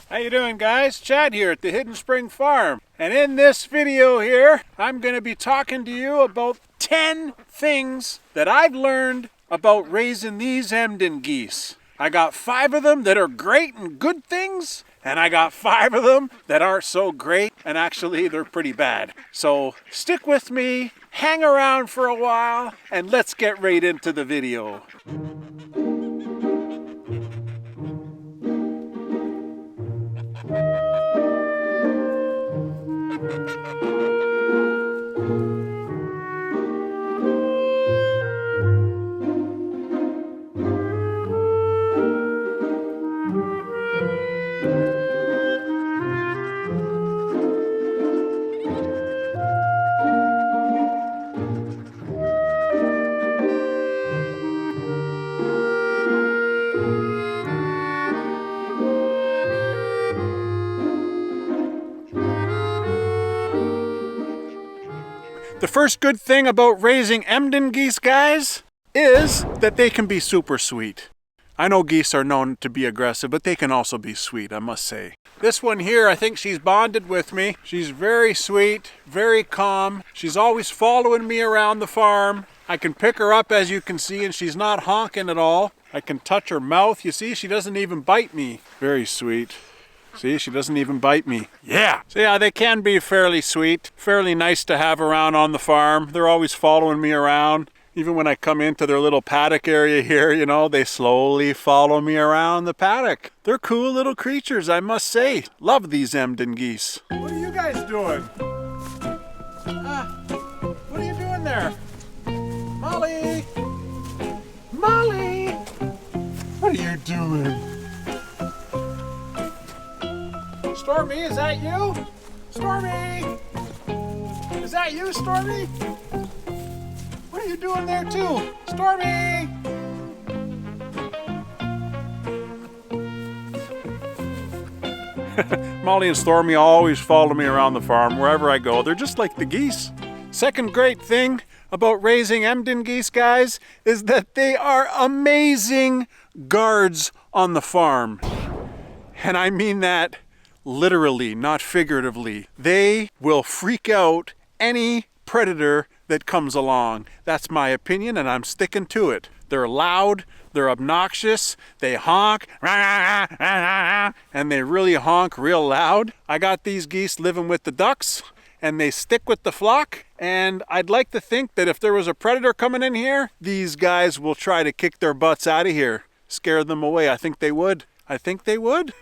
How you doing, guys? Chad here at the Hidden Spring Farm. And in this video here, I'm going to be talking to you about 10 things that I've learned about raising these Emden geese. I got 5 of them that are great and good things, and I got 5 of them that aren't so great, and actually they're pretty bad. So stick with me, hang around for a while, and let's get right into the video. The first good thing about raising Emden geese, guys, is that they can be super sweet. I know geese are known to be aggressive, but they can also be sweet, I must say. This one here, I think she's bonded with me. She's very sweet, very calm. She's always following me around the farm. I can pick her up, as you can see, and she's not honking at all. I can touch her mouth. You see, she doesn't even bite me. Very sweet. See, she doesn't even bite me. Yeah! So yeah, they can be fairly sweet, fairly nice to have around on the farm. They're always following me around. Even when I come into their little paddock area here, you know, they slowly follow me around the paddock. They're cool little creatures, I must say. Love these Emden geese. What are you guys doing? What are you doing there? Molly! Molly! What are you doing? Stormy, is that you? Stormy! Is that you, Stormy? What are you doing there too? Stormy! Molly and Stormy always follow me around the farm wherever I go. They're just like the geese. Second great thing about raising Emden geese, guys, is that they are amazing guards on the farm. And I mean that literally, not figuratively. They will freak out any predator that comes along. That's my opinion, and I'm sticking to it. They're loud, they're obnoxious, they honk, and they really honk real loud. I got these geese living with the ducks, and they stick with the flock, and I'd like to think that if there was a predator coming in here, these guys will try to kick their butts out of here, scare them away. I think they would. I think they would.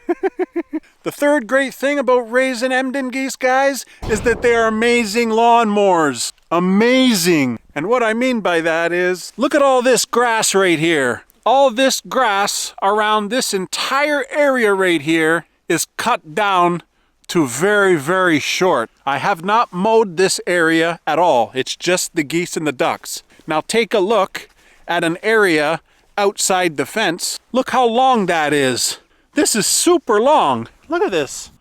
The third great thing about raising Emden geese, guys, is that they are amazing lawnmowers. Amazing. And what I mean by that is, look at all this grass right here. All this grass around this entire area right here is cut down to very, very short. I have not mowed this area at all. It's just the geese and the ducks. Now take a look at an area outside the fence. Look how long that is. This is super long. Look at this.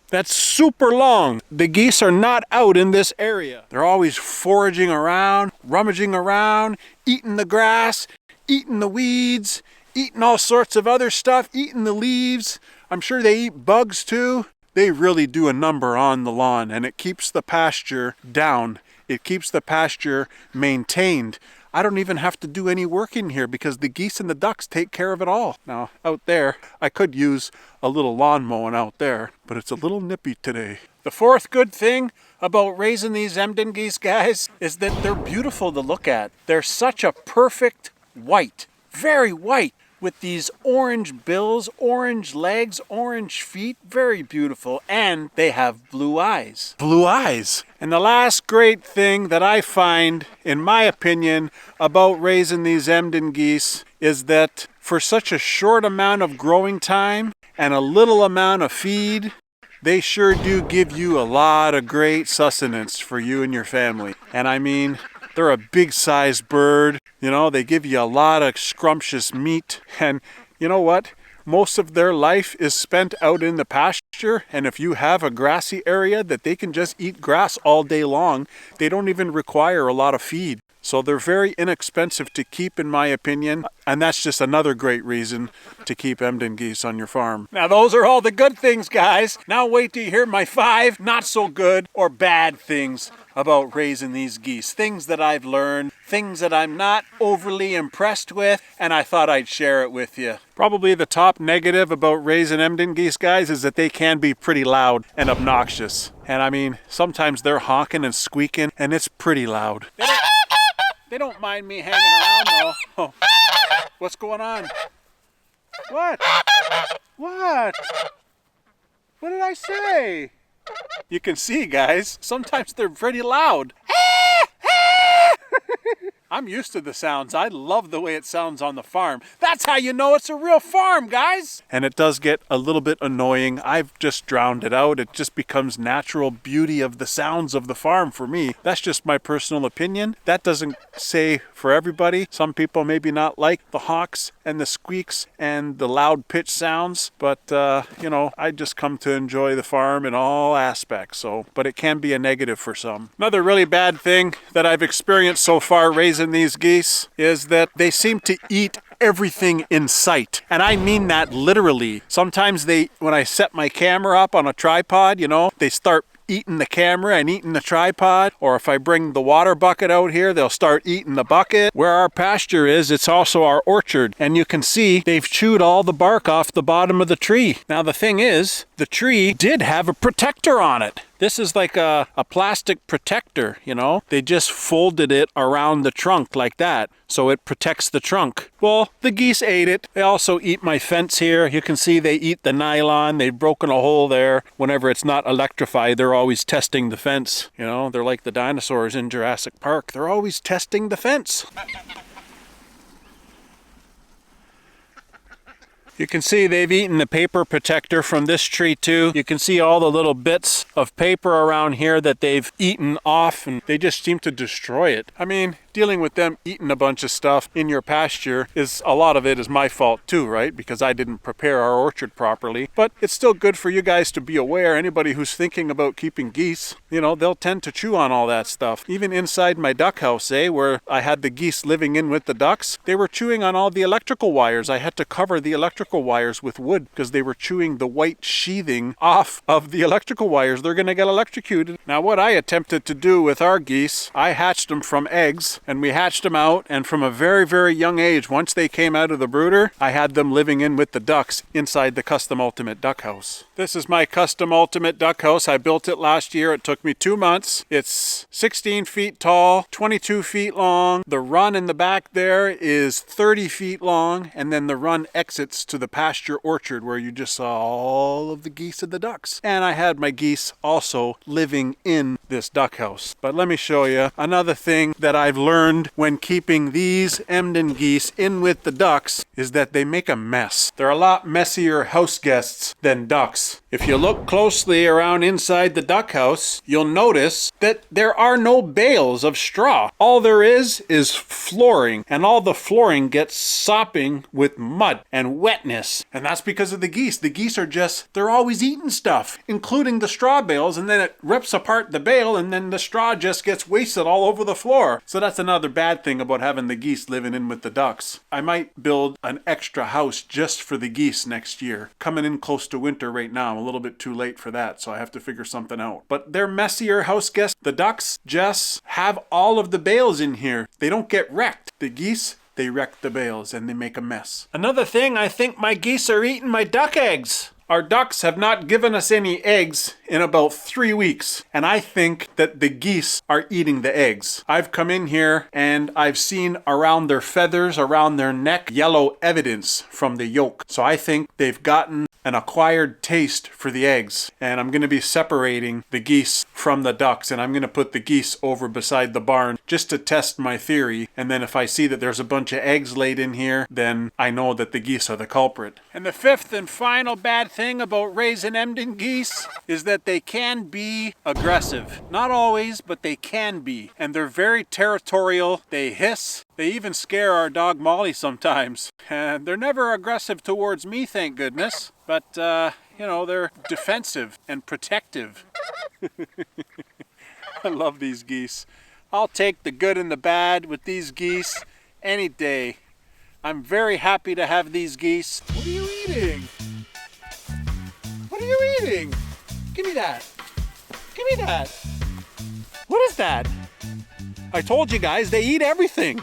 That's super long. The geese are not out in this area. They're always foraging around, rummaging around, eating the grass, eating the weeds, eating all sorts of other stuff, eating the leaves. I'm sure they eat bugs too. They really do a number on the lawn, and it keeps the pasture down. It keeps the pasture maintained. I don't even have to do any work in here because the geese and the ducks take care of it all. Now, out there, I could use a little lawn mowing out there, but it's a little nippy today. The fourth good thing about raising these Emden geese, guys, is that they're beautiful to look at. They're such a perfect white, very white, with these orange bills, orange legs, orange feet, very beautiful, and they have blue eyes. Blue eyes! And the last great thing that I find, in my opinion, about raising these Emden geese is that for such a short amount of growing time and a little amount of feed, they sure do give you a lot of great sustenance for you and your family. And I mean, they're a big sized bird. You know, they give you a lot of scrumptious meat. And you know what? Most of their life is spent out in the pasture. And if you have a grassy area that they can just eat grass all day long, they don't even require a lot of feed. So they're very inexpensive to keep, in my opinion. And that's just another great reason to keep Emden geese on your farm. Now those are all the good things, guys. Now wait till you hear my 5 not so good or bad things about raising these geese. Things that I've learned, things that I'm not overly impressed with, and I thought I'd share it with you. Probably the top negative about raising Emden geese, guys, is that they can be pretty loud and obnoxious. And I mean, sometimes they're honking and squeaking, and it's pretty loud. They don't mind me hanging around though. Oh. What's going on? What? What? What did I say? You can see, guys, sometimes they're pretty loud. I'm used to the sounds. I love the way it sounds on the farm. That's how you know it's a real farm, guys. And it does get a little bit annoying. I've just drowned it out. It just becomes natural beauty of the sounds of the farm for me. That's just my personal opinion. That doesn't say for everybody. Some people maybe not like the honks and the squeaks and the loud pitch sounds, but you know, I just come to enjoy the farm in all aspects. But it can be a negative for some. Another really bad thing that I've experienced so far raising these geese is that they seem to eat everything in sight. And I mean that literally. Sometimes when I set my camera up on a tripod, you know, they start eating the camera and eating the tripod. Or if I bring the water bucket out here, they'll start eating the bucket. Where our pasture is, it's also our orchard. And you can see they've chewed all the bark off the bottom of the tree. Now the thing is, the tree did have a protector on it. This is like a plastic protector, you know. They just folded it around the trunk like that, so it protects the trunk. Well, the geese ate it. They also eat my fence here. You can see they eat the nylon. They've broken a hole there. Whenever it's not electrified, they're always testing the fence. You know, they're like the dinosaurs in Jurassic Park. They're always testing the fence. You can see they've eaten the paper protector from this tree too. You can see all the little bits of paper around here that they've eaten off, and they just seem to destroy it. I mean, dealing with them eating a bunch of stuff in your pasture a lot of it is my fault too, right? Because I didn't prepare our orchard properly. But it's still good for you guys to be aware. Anybody who's thinking about keeping geese, you know, they'll tend to chew on all that stuff. Even inside my duck house, where I had the geese living in with the ducks, they were chewing on all the electrical wires. I had to cover the electrical wires with wood because they were chewing the white sheathing off of the electrical wires. They're going to get electrocuted. Now what I attempted to do with our geese, I hatched them from eggs, and we hatched them out, and from a very, very young age, once they came out of the brooder, I had them living in with the ducks inside the Custom Ultimate Duck House. This is my Custom Ultimate Duck House. I built it last year. It took me 2 months. It's 16 feet tall, 22 feet long. The run in the back there is 30 feet long, and then the run exits to the pasture orchard where you just saw all of the geese and the ducks. And I had my geese also living in this duck house. But let me show you another thing that I've learned when keeping these Emden geese in with the ducks is that they make a mess. They're a lot messier house guests than ducks. If you look closely around inside the duck house, you'll notice that there are no bales of straw. All there is flooring, and all the flooring gets sopping with mud and wetness. And that's because of the geese. The geese are they're always eating stuff, including the straw bales, and then it rips apart the bale, and then the straw just gets wasted all over the floor. So that's another bad thing about having the geese living in with the ducks. I might build an extra house just for the geese next year. Coming in close to winter right now. I'm a little bit too late for that, so I have to figure something out. But they're messier house guests. The ducks just have all of the bales in here. They don't get wrecked. The geese, they wreck the bales and they make a mess. Another thing, I think my geese are eating my duck eggs. Our ducks have not given us any eggs in about 3 weeks, and I think that the geese are eating the eggs. I've come in here and I've seen around their feathers, around their neck, yellow evidence from the yolk. So I think they've gotten an acquired taste for the eggs, and I'm going to be separating the geese from the ducks, and I'm going to put the geese over beside the barn just to test my theory. And then if I see that there's a bunch of eggs laid in here, then I know that the geese are the culprit. And the fifth and final bad thing about raising Emden geese is that they can be aggressive. Not always, but they can be. And they're very territorial. They hiss. They even scare our dog Molly sometimes. And they're never aggressive towards me, thank goodness. But, you know, they're defensive and protective. I love these geese. I'll take the good and the bad with these geese any day. I'm very happy to have these geese. What are you eating? What are you eating? Give me that. Give me that. What is that? I told you guys, they eat everything.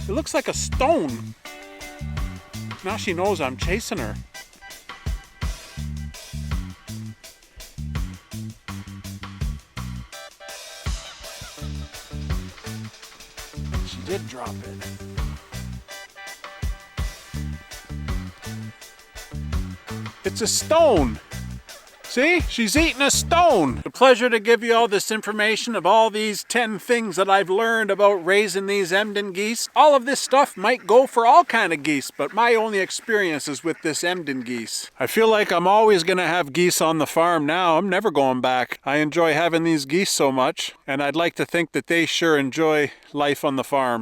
It looks like a stone. Now she knows I'm chasing her. She did drop it. It's a stone. See? She's eating a stone. It's a pleasure to give you all this information of all these 10 things that I've learned about raising these Emden geese. All of this stuff might go for all kind of geese, but my only experience is with this Emden geese. I feel like I'm always gonna have geese on the farm now. I'm never going back. I enjoy having these geese so much, and I'd like to think that they sure enjoy life on the farm.